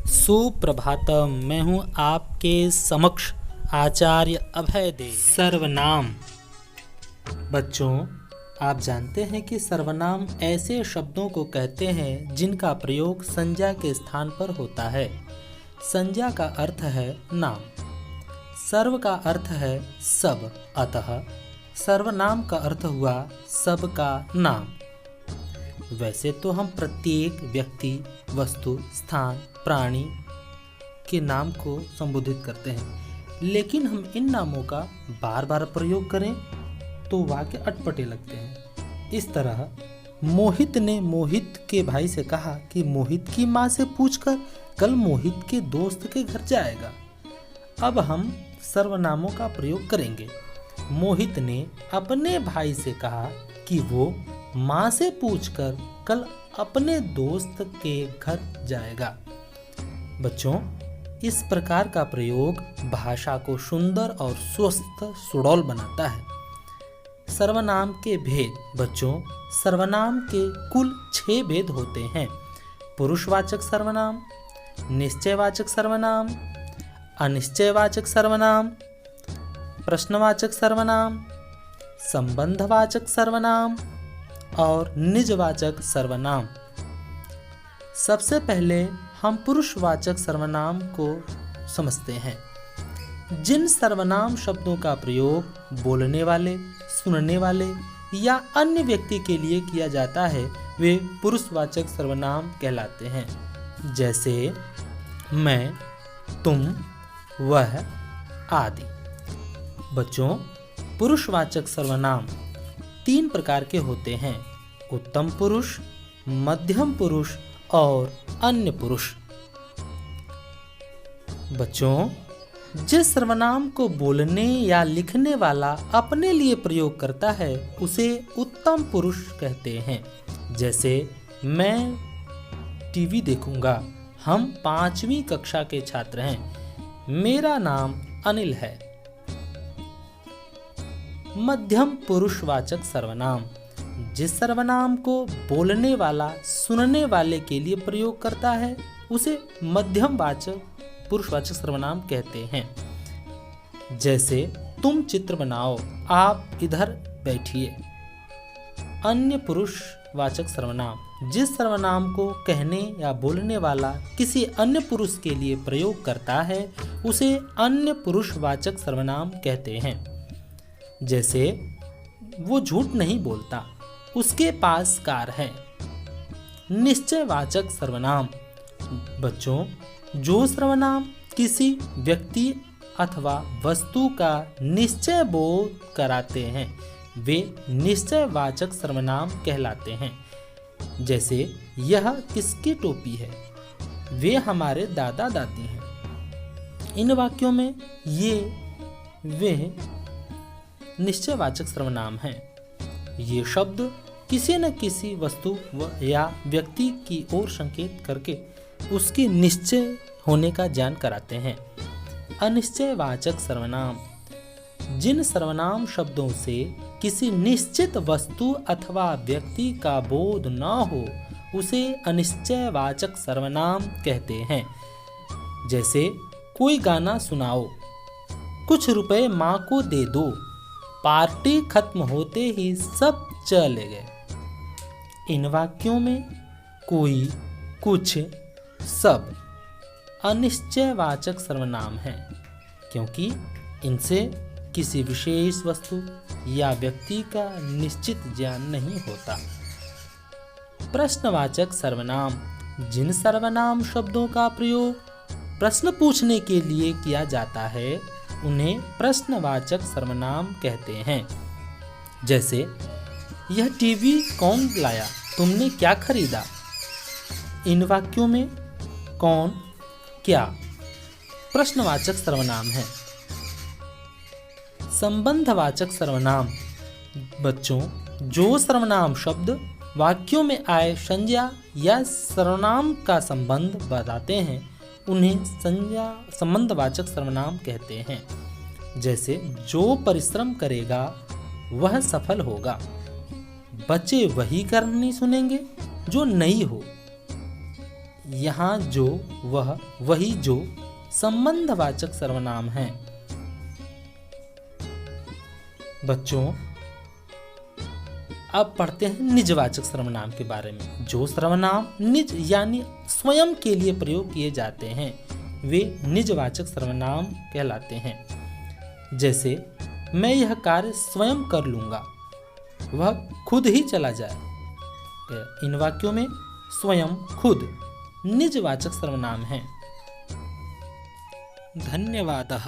सुप्रभातम। मैं हूँ आपके समक्ष आचार्य अभय देव। सर्वनाम। बच्चों, आप जानते हैं कि सर्वनाम ऐसे शब्दों को कहते हैं जिनका प्रयोग संज्ञा के स्थान पर होता है। संज्ञा का अर्थ है नाम, सर्व का अर्थ है सब, अतः सर्वनाम का अर्थ हुआ सबका नाम। वैसे तो हम प्रत्येक व्यक्ति, वस्तु, स्थान, प्राणी के नाम को संबोधित करते हैं, लेकिन हम इन नामों का बार बार प्रयोग करें तो वाक्य अटपटे लगते हैं। इस तरह मोहित ने मोहित के भाई से कहा कि मोहित की माँ से पूछकर कल मोहित के दोस्त के घर जाएगा। अब हम सर्वनामों का प्रयोग करेंगे। मोहित ने अपने भाई से कहा कि वो माँ से पूछकर कल अपने दोस्त के घर जाएगा। बच्चों, इस प्रकार का प्रयोग भाषा को सुंदर और स्वस्थ सुडौल बनाता है। सर्वनाम के भेद। बच्चों, सर्वनाम के कुल 6 भेद होते हैं। पुरुषवाचक सर्वनाम, निश्चयवाचक सर्वनाम, अनिश्चयवाचक सर्वनाम, प्रश्नवाचक सर्वनाम, संबंधवाचक सर्वनाम और निजवाचक सर्वनाम। सबसे पहले हम पुरुषवाचक सर्वनाम को समझते हैं। जिन सर्वनाम शब्दों का प्रयोग बोलने वाले, सुनने वाले या अन्य व्यक्ति के लिए किया जाता है वे पुरुषवाचक सर्वनाम कहलाते हैं। जैसे मैं, तुम, वह आदि। बच्चों, पुरुषवाचक सर्वनाम 3 प्रकार के होते हैं: उत्तम पुरुष, मध्यम पुरुष और अन्य पुरुष। बच्चों, जिस सर्वनाम को बोलने या लिखने वाला अपने लिए प्रयोग करता है उसे उत्तम पुरुष कहते हैं। जैसे मैं टीवी देखूंगा, हम 5वीं कक्षा के छात्र हैं, मेरा नाम अनिल है। मध्यम पुरुषवाचक सर्वनाम। जिस सर्वनाम को बोलने वाला सुनने वाले के लिए प्रयोग करता है उसे मध्यम वाचक पुरुषवाचक सर्वनाम कहते हैं। जैसे तुम चित्र बनाओ, आप इधर बैठिए। अन्य पुरुषवाचक सर्वनाम। जिस सर्वनाम को कहने या बोलने वाला किसी अन्य पुरुष के लिए प्रयोग करता है उसे अन्य पुरुषवाचक सर्वनाम कहते हैं। जैसे वो झूठ नहीं बोलता, उसके पास कार है। निश्चयवाचक सर्वनाम। बच्चों, जो सर्वनाम किसी व्यक्ति अथवा वस्तु का निश्चय बोध कराते हैं वे निश्चयवाचक सर्वनाम कहलाते हैं। जैसे यह किसकी टोपी है, वे हमारे दादा दादी हैं। इन वाक्यों में वे निश्चयवाचक सर्वनाम हैं। ये शब्द किसी न किसी वस्तु या व्यक्ति की ओर संकेत करके उसके निश्चय होने का ज्ञान कराते हैं। अनिश्चयवाचक सर्वनाम। जिन सर्वनाम शब्दों से किसी निश्चित वस्तु अथवा व्यक्ति का बोध न हो उसे अनिश्चयवाचक सर्वनाम कहते हैं। जैसे कोई गाना सुनाओ, कुछ रुपए माँ को दे दो, पार्टी खत्म होते ही सब चले गए। इन वाक्यों में कोई, कुछ, सब अनिश्चयवाचक सर्वनाम हैं क्योंकि इनसे किसी विशेष वस्तु या व्यक्ति का निश्चित ज्ञान नहीं होता। प्रश्नवाचक सर्वनाम। जिन सर्वनाम शब्दों का प्रयोग प्रश्न पूछने के लिए किया जाता है उन्हें प्रश्नवाचक सर्वनाम कहते हैं। जैसे यह टीवी कौन लाया, तुमने क्या खरीदा। इन वाक्यों में कौन, क्या प्रश्नवाचक सर्वनाम है। संबंधवाचक सर्वनाम। बच्चों, जो सर्वनाम शब्द वाक्यों में आए संज्ञा या सर्वनाम का संबंध बताते हैं उन्हें संबंधवाचक सर्वनाम कहते हैं। जैसे जो परिश्रम करेगा वह सफल होगा, बच्चे वही करनी सुनेंगे जो नई हो। यहाँ जो वह वही जो संबंधवाचक सर्वनाम है। बच्चों अब पढ़ते हैं निजवाचक सर्वनाम के बारे में। जो सर्वनाम निज यानी स्वयं के लिए प्रयोग किए जाते हैं वे निजवाचक सर्वनाम कहलाते हैं। जैसे मैं यह कार्य स्वयं कर लूँगा, वह खुद ही चला जाए। इन वाक्यों में स्वयं, खुद निजवाचक सर्वनाम है। धन्यवादः।